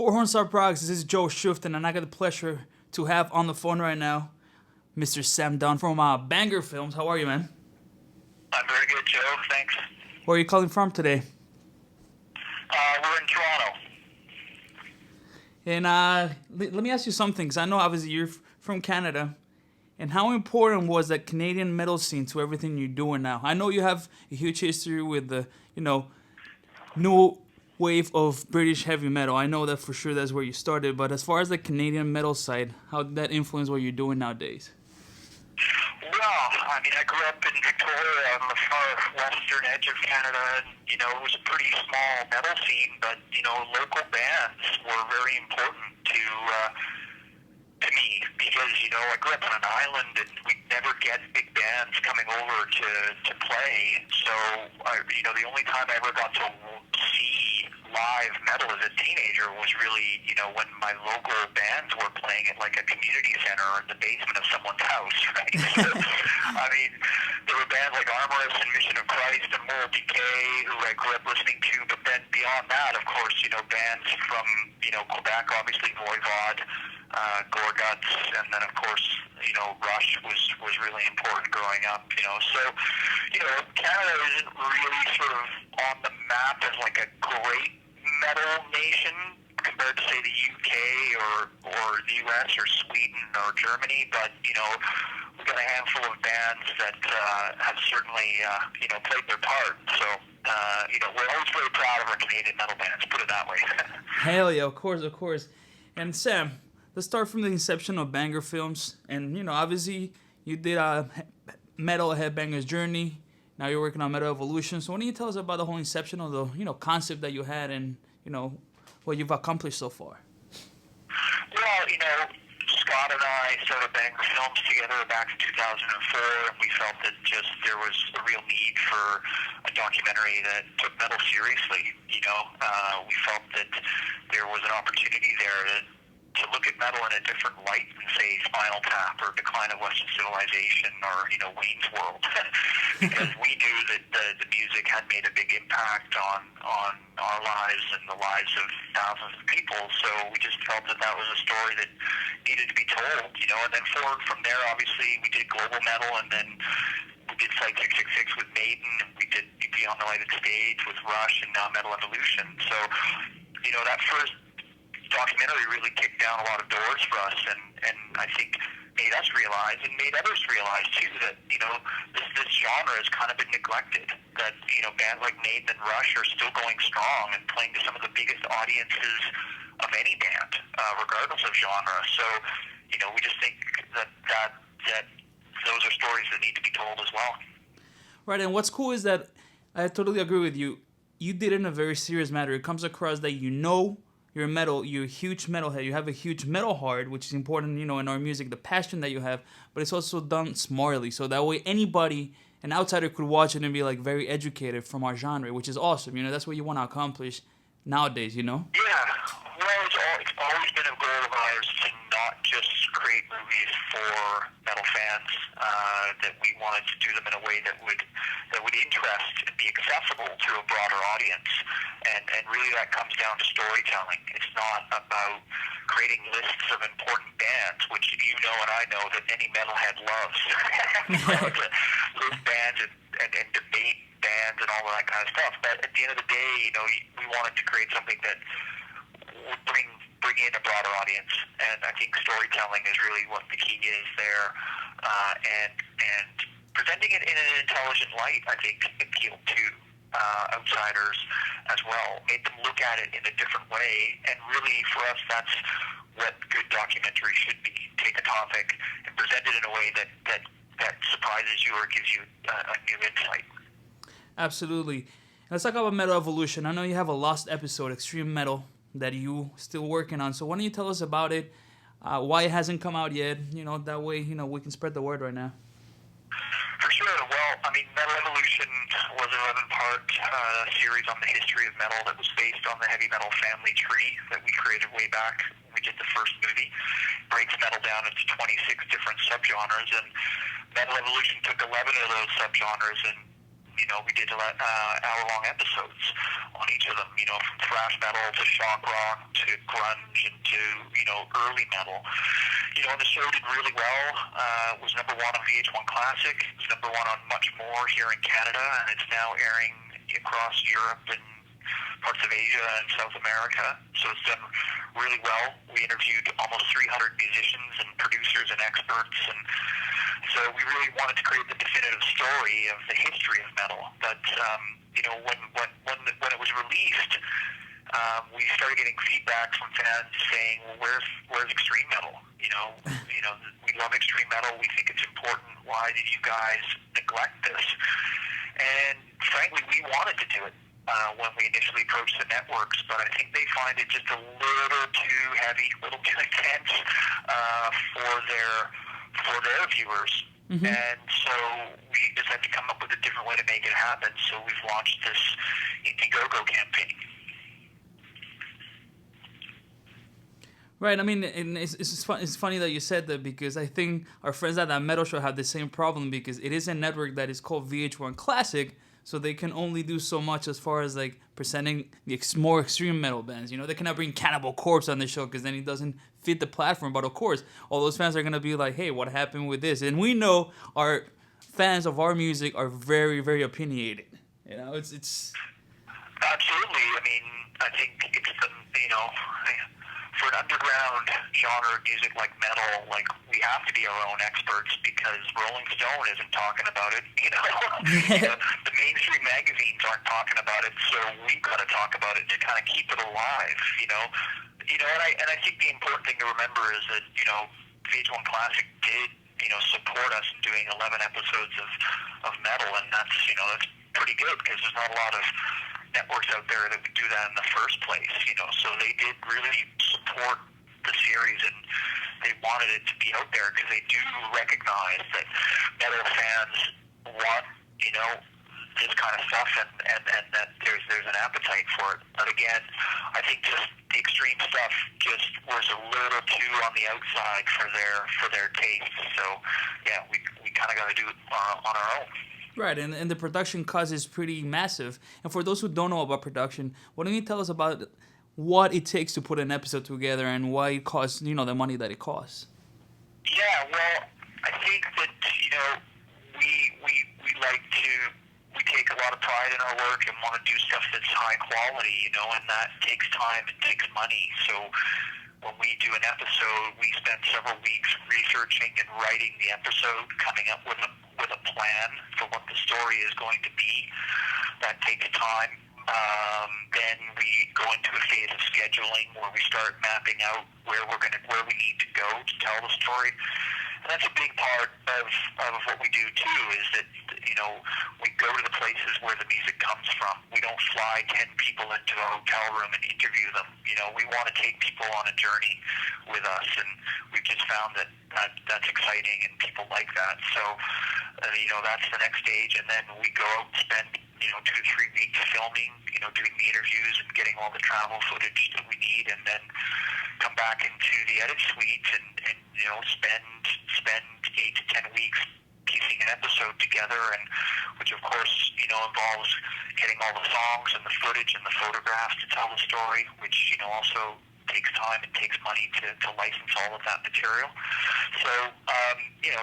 For Horns Up Rocks, this is Joe Shufton, and I got the pleasure to have on the phone right now Mr. Sam Dunn from Banger Films. How are you, man? I'm very good, Joe. Thanks. Where are you calling from today? We're in Toronto. And let me ask you something, because I know obviously you're from Canada. And how important was that Canadian metal scene to everything you're doing now? I know you have a huge history with the, new wave of British heavy metal. I know that for sure that's where you started. But as far as the Canadian metal side, how did that influence what you're doing nowadays? Well, I mean, I grew up in Victoria on the far western edge of Canada, and, it was a pretty small metal scene, but, local bands were very important to me because, I grew up on an island and we'd never get big bands coming over to play. So, the only time I ever got to see live metal as a teenager was really, when my local bands were playing at like a community center or in the basement of someone's house, right? So, I mean, there were bands like Armorous and Mission of Christ and Moral Decay who I grew up listening to, but then beyond that, of course, bands from, Quebec, obviously Voivod, Gorguts, and then of course, Rush was really important growing up, So, Canada isn't really sort of on the map as like a great metal nation compared to say the UK or the US or Sweden or Germany, but we've got a handful of bands that have certainly played their part. So we're always very proud of our Canadian metal bands. Put it that way. Hell yeah, of course. And Sam, let's start from the inception of Banger Films. And obviously you did Metal Headbanger's Journey. Now you're working on Metal Evolution. So what do you tell us about the whole inception of the concept that you had and what you've accomplished so far? Well, Scott and I started Banger Films together back in 2004, and we felt that there was a real need for a documentary that took metal seriously. We felt that there was an opportunity there to look at metal in a different light than, say, Spinal Tap or Decline of Western Civilization or, Wayne's World. Because we knew that the music had made a big impact on our lives and the lives of thousands of people. So we just felt that was a story that needed to be told, And then forward from there, obviously, we did global metal, and then we did Flight 666 with Maiden, and we did Beyond the Lighted Stage with Rush, and now Metal Evolution. So, that first documentary really kicked down a lot of doors for us, and I think made us realize and made others realize too that this genre has kind of been neglected. That bands like Maiden and Rush are still going strong and playing to some of the biggest audiences of any band, regardless of genre. So we just think that those are stories that need to be told as well. Right, and what's cool is that I totally agree with you. You did it in a very serious matter. It comes across that you're a huge metalhead. You have a huge metal heart, which is important, in our music, the passion that you have. But it's also done smartly, so that way anybody, an outsider, could watch it and be like very educated from our genre, which is awesome. That's what you want to accomplish nowadays. Yeah. Well, it's always been a goal of ours to not just create movies for metal fans. That we wanted to do them in a way that would interest and be accessible to a broader audience. And really that comes down to storytelling. It's not about creating lists of important bands, which and I know that any metalhead loves. List bands and debate bands and all of that kind of stuff. But at the end of the day, we wanted to create something that would bring in a broader audience. And I think storytelling is really what the key is there. And presenting it in an intelligent light, I think, appealed to outsiders as well, made them look at it in a different way, and really for us that's what good documentary should be. Take a topic and present it in a way that surprises you or gives you a new insight. Absolutely. Let's talk about Metal Evolution. I know you have a lost episode, Extreme Metal, that you still working on, so why don't you tell us about it, why it hasn't come out yet, that way we can spread the word right now. For sure. Well, I mean, Metal Evolution was an 11-part series on the history of metal that was based on the heavy metal family tree that we created way back. We did the first movie. Breaks metal down into 26 different subgenres, and Metal Evolution took 11 of those subgenres and we did hour-long episodes on each of them, from thrash metal to shock rock to grunge and to, early metal. And the show did really well. It was number one on VH1 Classic. It was number one on much more here in Canada, and it's now airing across Europe and parts of Asia and South America. So it's done really well. We interviewed almost 300 musicians and producers and experts, and so we really wanted to create the definitive story of the history of metal. But when it was released, we started getting feedback from fans saying, "Well, where's extreme metal? We love extreme metal. We think it's important. Why did you guys neglect this?" And frankly, we wanted to do it when we initially approached the networks, but I think they find it just a little too heavy, a little too intense for their viewers. Mm-hmm. And so we just had to come up with a different way to make it happen. So we've launched this Indiegogo campaign. Right. I mean, and it's funny that you said that, because I think our friends at that metal show have the same problem, because it is a network that is called VH1 Classic, so they can only do so much as far as like presenting the more extreme metal bands. They cannot bring Cannibal Corpse on the show because then it doesn't fit the platform. But of course, all those fans are gonna be like, "Hey, what happened with this?" And we know our fans of our music are very, very opinionated. It's absolutely. I mean, I think it's for an underground genre of music like metal, like, we have to be our own experts, because Rolling Stone isn't talking about it. The mainstream magazines aren't talking about it, so we've got to talk about it to kind of keep it alive. And I think the important thing to remember is that VH1 Classic did support us in doing 11 episodes of metal, and that's pretty good, because there's not a lot of networks out there that would do that in the first place. So they did really support the series, and they wanted it to be out there because they do recognize that metal fans want this kind of stuff, and that there's an appetite for it. But again, I think just the extreme stuff just was a little too on the outside for their taste. So yeah, we kind of got to do it on our own. Right, and the production cost is pretty massive. And for those who don't know about production, why don't you tell us about what it takes to put an episode together and why it costs, the money that it costs? Yeah, well, I think that, we take a lot of pride in our work and want to do stuff that's high quality, and that takes time, it takes money. So when we do an episode, we spend several weeks researching and writing the episode, coming up with a plan for what the story is going to be. That takes time. Then we go into a phase of scheduling where we start mapping out where we need to go to tell the story. And that's a big part of what we do too, is that, we go to the places where the music comes from. We don't fly 10 people into a hotel room and interview them. We want to take people on a journey with us, and we've just found that's exciting and people like that. So, that's the next stage, and then we go out and spend 2 to 3 weeks filming, doing the interviews and getting all the travel footage that we need, and then come back into the edit suite and spend 8 to 10 weeks piecing an episode together, and which of course involves getting all the songs and the footage and the photographs to tell the story, which also takes time and takes money to license all of that material. So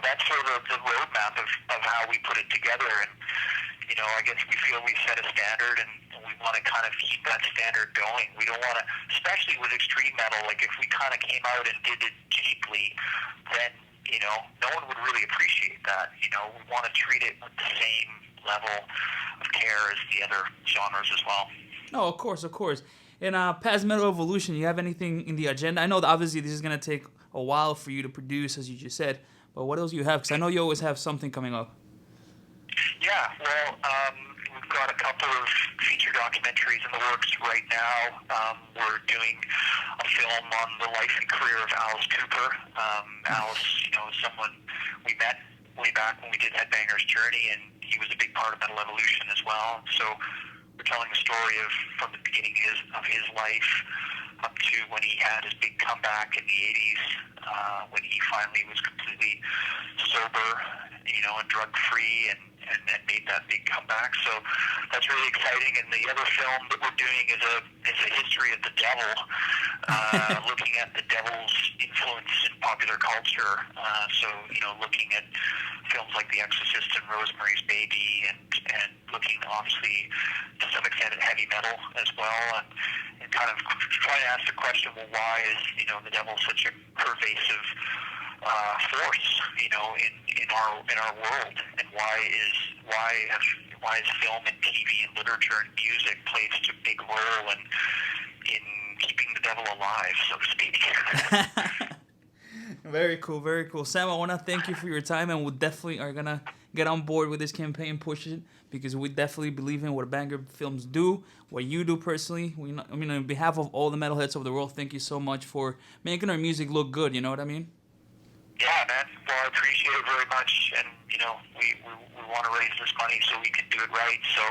that's sort of the roadmap of how we put it together, and I guess we feel we set a standard, and we want to kind of keep that standard going. We don't want to, especially with extreme metal, like if we kind of came out and did it cheaply, then no one would really appreciate that. We want to treat it with the same level of care as the other genres as well. No, of course. And past Metal Evolution, you have anything in the agenda? I know that obviously this is going to take a while for you to produce, as you just said, but what else do you have? Because I know you always have something coming up. Yeah, well, we've got a couple of feature documentaries in the works right now. We're doing a film on the life and career of Alice Cooper. Alice, someone we met way back when we did Headbanger's Journey, and he was a big part of Metal Evolution as well. So we're telling the story from the beginning of his life up to when he had his big comeback in the 80s, when he finally was completely sober, and drug-free, and and made that big comeback. So that's really exciting. And the other film that we're doing is a history of the devil, looking at the devil's influence in popular culture. So, looking at films like The Exorcist and Rosemary's Baby, and looking obviously to some extent at heavy metal as well, and kind of trying to ask the question, well, why is the devil such a pervasive force, in our world, and why is film and TV and literature and music plays such a big role in keeping the devil alive, so to speak. Very cool, very cool. Sam, I want to thank you for your time, and we definitely are going to get on board with this campaign, push it, because we definitely believe in what Banger Films do, what you do personally. On behalf of all the metalheads of the world, thank you so much for making our music look good, you know what I mean? Yeah, man. Well, I appreciate it very much, and, we want to raise this money so we can do it right, so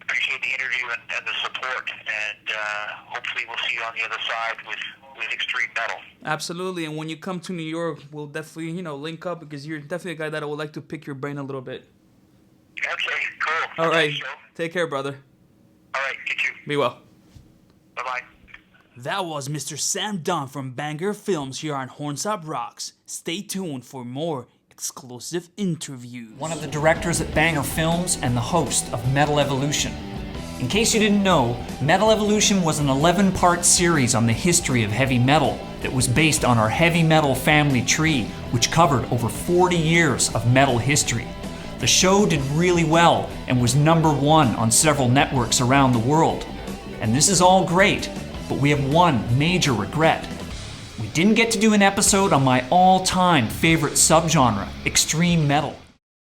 appreciate the interview and the support, and hopefully we'll see you on the other side with extreme metal. Absolutely, and when you come to New York, we'll definitely, link up, because you're definitely a guy that I would like to pick your brain a little bit. Okay, cool. All right, Thanks, take care, brother. All right, you too. Be well. Bye-bye. That was Mr. Sam Dunn from Banger Films here on Horns Up Rocks. Stay tuned for more exclusive interviews. One of the directors at Banger Films and the host of Metal Evolution. In case you didn't know, Metal Evolution was an 11-part series on the history of heavy metal that was based on our heavy metal family tree, which covered over 40 years of metal history. The show did really well and was #1 on several networks around the world. And this is all great, but we have one major regret. We didn't get to do an episode on my all-time favorite subgenre, extreme metal.